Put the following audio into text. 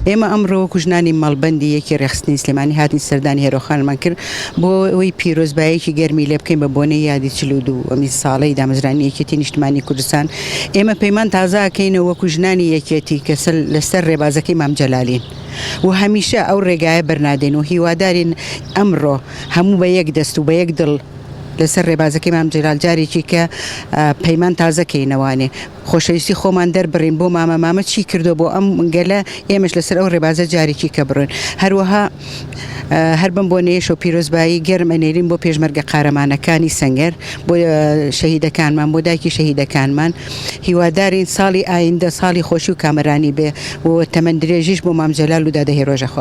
ئێمە ئەمڕۆ کوژنانی ماڵبەندی یەکی ڕێخستنی سلێمانی هاتنی سەردانی هێرۆخانمان کرد بۆ ئەوەی پیرۆزبایەکی گەرمی لێ بکەین بە بۆنەی یادی 42 ساڵەی دامەزرانی یەکێتی نیشتمانی کوردستان. ئێمە پەیمان تازاکەینەوە کوژنانی یەکێتی کە لەسەر ڕێبازەکەی مام جەلالین و هەمیشە ئەو ڕێگایە بەرنادێن و هیوادارین ئەمڕۆ هەموو بە یەک دەست و بە یەک دڵ لەسەر ڕێبازەکەی مام جەلال جارێکی کە پەیمان تازەکەینەوانێ خۆشەویستی خۆمان دەربڕین بۆ مامە چی کردو بۆ ئەم گەلە ئێمەش لەسەر ئەو ڕێبازە جارێکی کە بڕۆین. هەروەها هەر بم بۆ نێش و پیرۆزبایی گەرم ئەنێرین بۆ پێشمەرگە قارەمانەکانی سەنگەر بۆ شەهیدەکانمان بۆ دایکی شەهیدەکانمان. هیوادارین ساڵی ئایندە ساڵی خۆشی و کامەرانی بێ و تەمەند درێژیش بۆ مام جەلال و دادەهێ ڕۆژە خوا